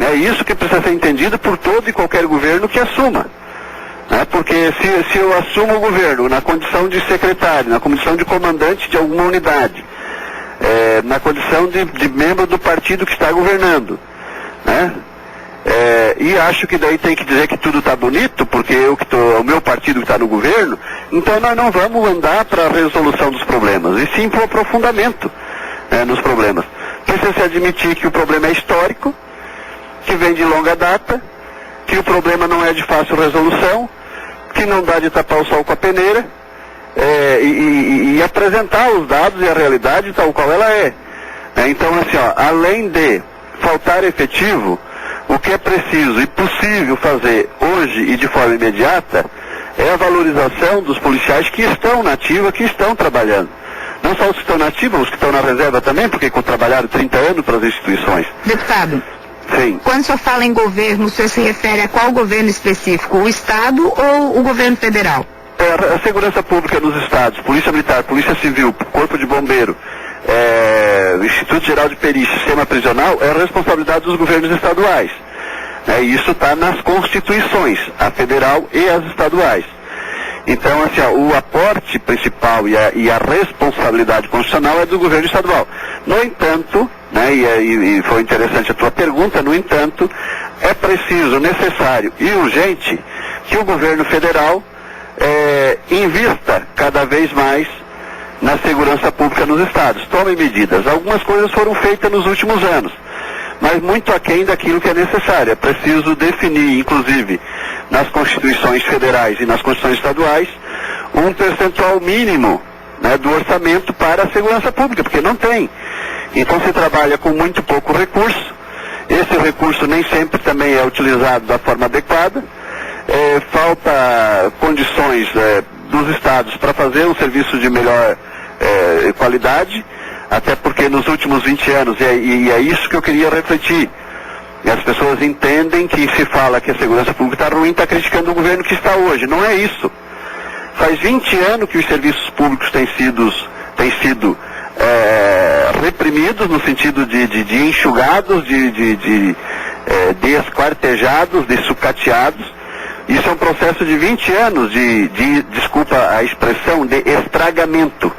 É isso que precisa ser entendido por todo e qualquer governo que assuma. Porque se eu assumo o governo na condição de secretário, na condição de comandante de alguma unidade, na condição de membro do partido que está governando, né? E acho que daí tem que dizer que tudo está bonito, porque o meu partido que está no governo, então nós não vamos andar para a resolução dos problemas, e sim para o aprofundamento nos problemas. Precisa se admitir que o problema é histórico, que vem de longa data, que o problema não é de fácil resolução, que não dá de tapar o sol com a peneira, e apresentar os dados e a realidade tal qual ela é. Então, assim, além de faltar efetivo, o que é preciso e possível fazer hoje e de forma imediata é a valorização dos policiais que estão na ativa, que estão trabalhando. Não só os que estão na ativa, os que estão na reserva também, porque trabalharam 30 anos para as instituições. Deputado, sim. Quando o senhor fala em governo, o senhor se refere a qual governo específico? O Estado ou o governo federal? A segurança pública nos estados, Polícia Militar, Polícia Civil, Corpo de Bombeiro, Instituto Geral de Perícia, Sistema Prisional, é a responsabilidade dos governos estaduais. E isso está nas constituições, a federal e as estaduais. Então, assim, o aporte principal e a responsabilidade constitucional é do governo estadual. No entanto, e foi interessante a tua pergunta, no entanto, é preciso, necessário e urgente que o governo federal invista cada vez mais na segurança pública nos estados. Tome medidas. Algumas coisas foram feitas nos últimos anos, mas muito aquém daquilo que é necessário. É preciso definir, inclusive, nas constituições federais e nas constituições estaduais, um percentual mínimo do orçamento para a segurança pública, porque não tem. Então se trabalha com muito pouco recurso, esse recurso nem sempre também é utilizado da forma adequada, falta condições dos estados para fazer um serviço de melhor qualidade, até porque nos últimos 20 anos, e é isso que eu queria refletir, e as pessoas entendem que se fala que a segurança pública está ruim, está criticando o governo que está hoje. Não é isso. Faz 20 anos que os serviços públicos têm sido reprimidos no sentido de enxugados, de esquartejados, de sucateados. Isso é um processo de 20 anos desculpa a expressão, de estragamento.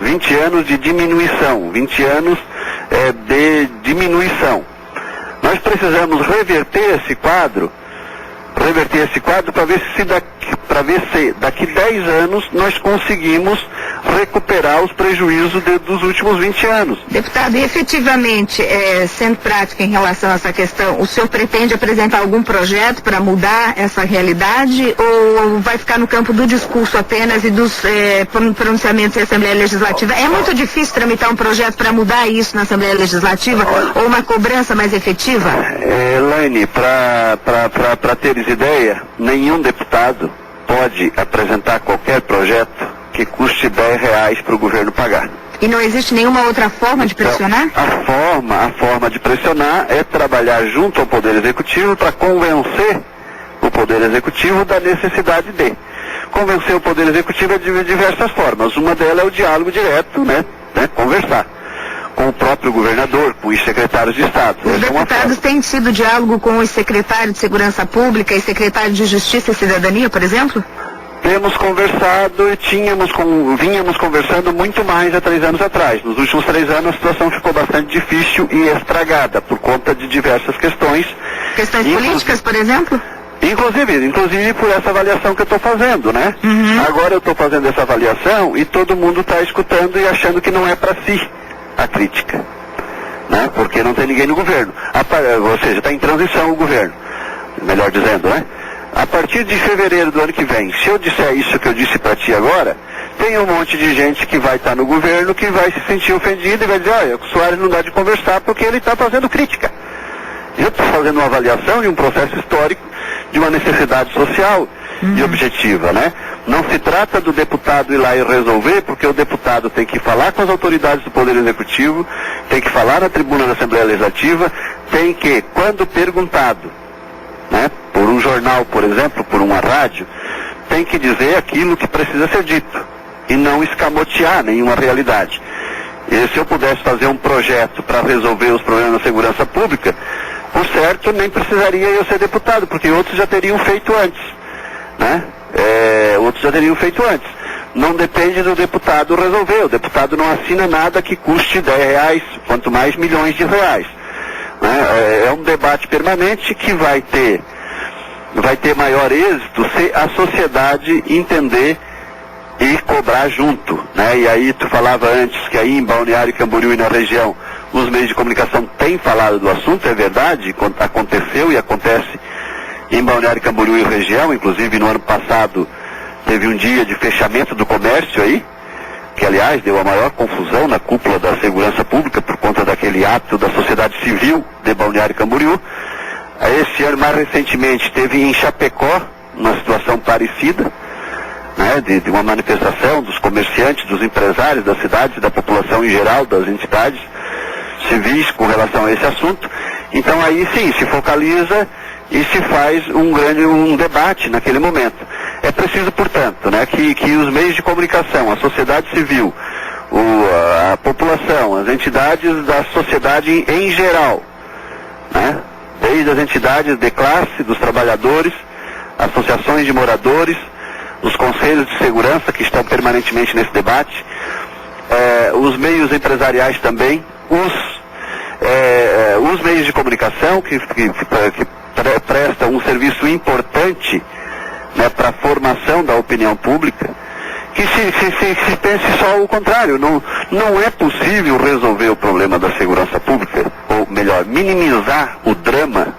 20 anos de diminuição, 20 anos de diminuição. Nós precisamos reverter esse quadro para ver se daqui 10 anos nós conseguimos recuperar os prejuízos dos últimos 20 anos. Deputado, e efetivamente, sendo prático em relação a essa questão, o senhor pretende apresentar algum projeto para mudar essa realidade ou vai ficar no campo do discurso apenas e dos pronunciamentos da Assembleia Legislativa? É muito difícil tramitar um projeto para mudar isso na Assembleia Legislativa ou uma cobrança mais efetiva? Elaine, para teres ideia, nenhum deputado pode apresentar qualquer projeto que custe R$10 para o governo pagar. E não existe nenhuma outra forma de pressionar? A forma de pressionar é trabalhar junto ao Poder Executivo para convencer o Poder Executivo da necessidade de. Convencer o Poder Executivo de diversas formas. Uma delas é o diálogo direto, conversar com o próprio governador, com os secretários de Estado. Os deputados têm tido diálogo com os secretários de Segurança Pública e secretário de Justiça e Cidadania, por exemplo? Temos conversado e vínhamos conversando muito mais há 3 anos atrás. Nos últimos 3 anos a situação ficou bastante difícil e estragada por conta de diversas questões. Questões políticas, por exemplo? Inclusive por essa avaliação que eu estou fazendo, Uhum. Agora eu estou fazendo essa avaliação e todo mundo está escutando e achando que não é para si a crítica, porque não tem ninguém no governo. Ou seja, está em transição o governo, melhor dizendo, A partir de fevereiro do ano que vem, se eu disser isso que eu disse para ti agora, tem um monte de gente que vai estar no governo que vai se sentir ofendido e vai dizer, olha, o Soares não dá de conversar porque ele está fazendo crítica. Eu estou fazendo uma avaliação de um processo histórico, de uma necessidade social e objetiva, Não se trata do deputado ir lá e resolver, porque o deputado tem que falar com as autoridades do Poder Executivo, tem que falar na tribuna da Assembleia Legislativa, tem que, quando perguntado, por um jornal, por exemplo, por uma rádio, tem que dizer aquilo que precisa ser dito e não escamotear nenhuma realidade. E se eu pudesse fazer um projeto para resolver os problemas da segurança pública, por certo, nem precisaria eu ser deputado, porque outros já teriam feito antes, né? Outros já teriam feito antes. Não depende do deputado resolver. O deputado não assina nada que custe R$10, quanto mais milhões de reais. Né? É um debate permanente que vai ter maior êxito se a sociedade entender e cobrar junto, né? E aí tu falava antes que aí em Balneário Camboriú e na região os meios de comunicação têm falado do assunto, é verdade, aconteceu e acontece em Balneário Camboriú e região, inclusive no ano passado teve um dia de fechamento do comércio aí, que aliás deu a maior confusão na cúpula da segurança pública por conta daquele ato da sociedade civil de Balneário Camboriú. Esse ano, mais recentemente, teve em Chapecó uma situação parecida, né, de uma manifestação dos comerciantes, dos empresários da cidade, da população em geral, das entidades civis com relação a esse assunto. Então aí sim, se focaliza e se faz um debate naquele momento. É preciso, portanto, né, que os meios de comunicação, a sociedade civil, a população, as entidades da sociedade em geral, né, desde as entidades de classe, dos trabalhadores, associações de moradores, os conselhos de segurança que estão permanentemente nesse debate, os meios empresariais também, os meios de comunicação que prestam um serviço importante, né, para a formação da opinião pública, que se pense só o contrário. Não é possível resolver o problema da segurança pública, ou melhor, minimizar o drama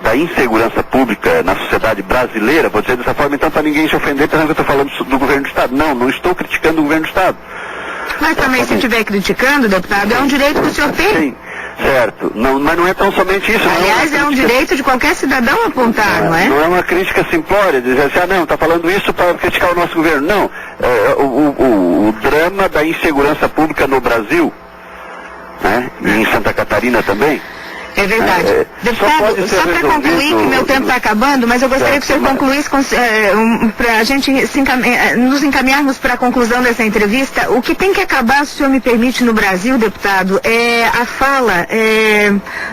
da insegurança pública na sociedade brasileira, vou dizer dessa forma, então, para ninguém se ofender, pensando que eu estou falando do governo do Estado. Não estou criticando o governo do Estado. Mas também, se estiver criticando, deputado, é um direito que o senhor tem. Sim, certo. Mas não é tão somente isso. Aliás, é um direito de qualquer cidadão apontar, não é? Não é uma crítica simplória, dizer assim, não, está falando isso para criticar o nosso governo. Não. O drama da insegurança pública no Brasil, né, e em Santa Catarina também. É verdade. Deputado, só para concluir, que meu tempo está acabando, mas eu gostaria que o senhor concluísse para a gente nos encaminharmos para a conclusão dessa entrevista. O que tem que acabar, se o senhor me permite, no Brasil, deputado, é a fala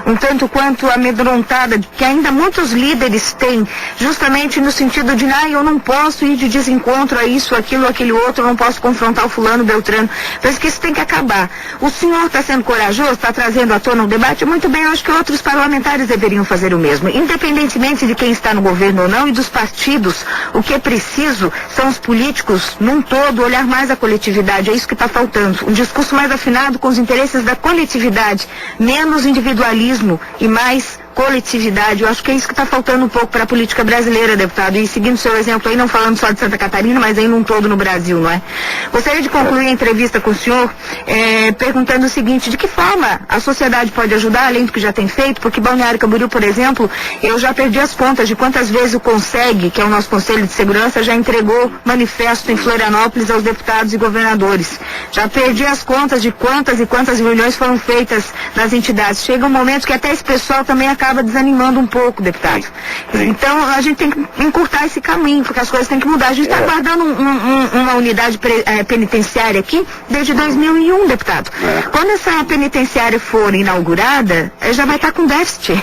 um tanto quanto amedrontada, que ainda muitos líderes têm, justamente no sentido de, eu não posso ir de desencontro a isso, aquilo, aquele outro, eu não posso confrontar o fulano, Beltrano. Penso que isso tem que acabar. O senhor está sendo corajoso, está trazendo à tona um debate, muito bem, eu acho que outros parlamentares deveriam fazer o mesmo, independentemente de quem está no governo ou não e dos partidos. O que é preciso são os políticos, num todo, olhar mais a coletividade. É isso que está faltando. Um discurso mais afinado com os interesses da coletividade, menos individualismo e mais coletividade. Eu acho que é isso que está faltando um pouco para a política brasileira, deputado. E seguindo o seu exemplo aí, não falando só de Santa Catarina, mas aí num todo no Brasil, não é? Gostaria de concluir a entrevista com o senhor perguntando o seguinte: de que forma a sociedade pode ajudar, além do que já tem feito? Porque Balneário Camboriú, por exemplo, eu já perdi as contas de quantas vezes o CONSEG, que é o nosso Conselho de Segurança, já entregou manifesto em Florianópolis aos deputados e governadores. Já perdi as contas de quantas e quantas reuniões foram feitas nas entidades. Chega um momento que até esse pessoal também acaba desanimando um pouco, deputado. Sim. Então a gente tem que encurtar esse caminho, porque as coisas têm que mudar. A gente está aguardando uma unidade penitenciária aqui desde 2001, deputado. Quando essa penitenciária for inaugurada, já vai estar com déficit.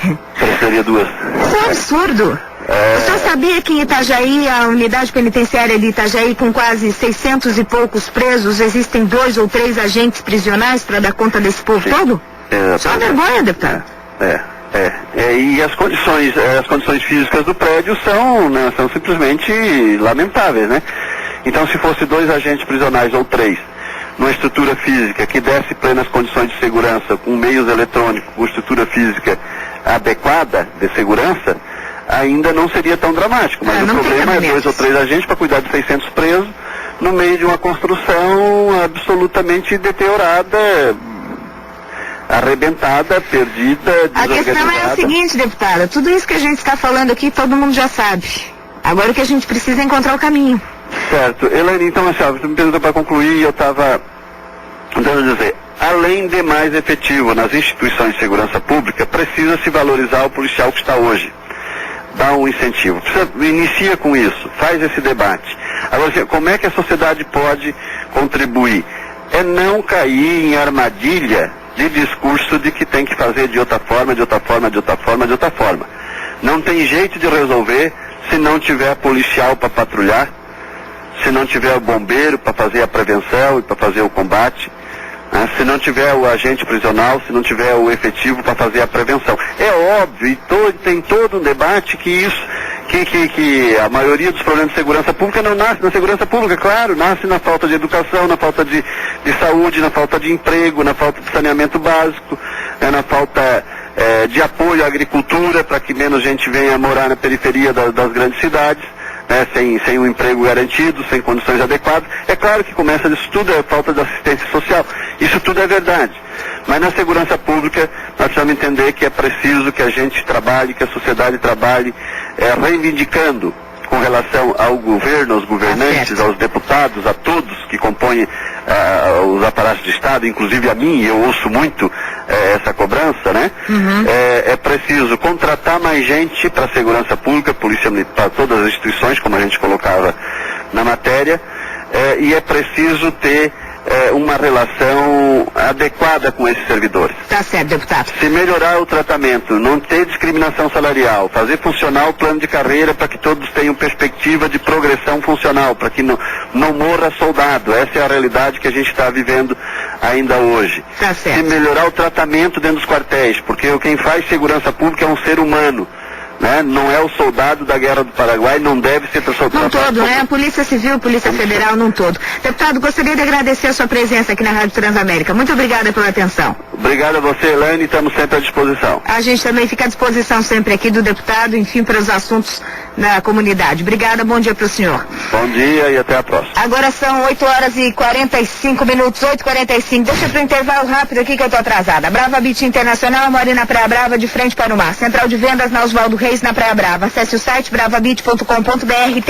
Seria duas. Isso é um absurdo. O senhor sabia que em Itajaí, a unidade penitenciária de Itajaí, com quase 600 e poucos presos, existem 2 ou 3 agentes prisionais para dar conta desse povo todo? Isso é uma vergonha, deputado. E as condições físicas do prédio são simplesmente lamentáveis, né? Então, se fosse 2 agentes prisionais ou 3, numa estrutura física que desse plenas condições de segurança, com meios eletrônicos, com estrutura física adequada de segurança, ainda não seria tão dramático. Mas o problema é 2 ou 3 agentes para cuidar de 600 presos no meio de uma construção absolutamente deteriorada, arrebentada, perdida, desorganizada. A questão é a seguinte, deputada, tudo isso que a gente está falando aqui, todo mundo já sabe. Agora o que a gente precisa é encontrar o caminho. Certo. Elaine, então, assim, você me perguntou para concluir, eu estava tentando dizer, além de mais efetivo nas instituições de segurança pública, precisa-se valorizar o policial que está hoje. Dá um incentivo. Inicia com isso, faz esse debate. Agora, assim, como é que a sociedade pode contribuir? É não cair em armadilha de discurso de que tem que fazer de outra forma, de outra forma, de outra forma, de outra forma. Não tem jeito de resolver se não tiver policial para patrulhar, se não tiver o bombeiro para fazer a prevenção e para fazer o combate, né? Se não tiver o agente prisional, se não tiver o efetivo para fazer a prevenção. É óbvio, e tem todo um debate que a maioria dos problemas de segurança pública não nasce na segurança pública, claro, nasce na falta de educação, na falta de saúde, na falta de emprego, na falta de saneamento básico, na falta de apoio à agricultura para que menos gente venha morar na periferia das grandes cidades, né, sem um emprego garantido, sem condições adequadas. É claro que começa disso tudo, é falta de assistência social. Isso tudo é verdade. Mas na segurança pública nós precisamos entender que é preciso que a gente trabalhe, que a sociedade trabalhe reivindicando com relação ao governo, aos governantes, aos deputados, a todos que compõem os aparatos de Estado, inclusive a mim, eu ouço muito essa cobrança, né? É preciso contratar mais gente para a segurança pública, polícia militar, todas as instituições, como a gente colocava na matéria, e é preciso ter uma relação adequada com esses servidores. Tá certo, deputado. Se melhorar o tratamento, não ter discriminação salarial, fazer funcionar o plano de carreira para que todos tenham perspectiva de progressão funcional, para que não morra soldado. Essa é a realidade que a gente está vivendo ainda hoje. Tá certo. Se melhorar o tratamento dentro dos quartéis, porque quem faz segurança pública é um ser humano. Né? Não é o soldado da Guerra do Paraguai, não deve ser soldado. Num todo, né? Polícia Civil, Polícia Federal, num todo. Deputado, gostaria de agradecer a sua presença aqui na Rádio Transamérica. Muito obrigada pela atenção. Obrigado a você, Elaine, estamos sempre à disposição. A gente também fica à disposição sempre aqui do deputado, enfim, para os assuntos da comunidade. Obrigada, bom dia para o senhor. Bom dia e até a próxima. Agora são 8h45, 8h45. Deixa para o intervalo rápido aqui que eu tô atrasada. Brava Beach Internacional, mora na Praia Brava, de frente para o mar. Central de vendas na Oswaldo Reis, na Praia Brava. Acesse o site bravabeach.com.br.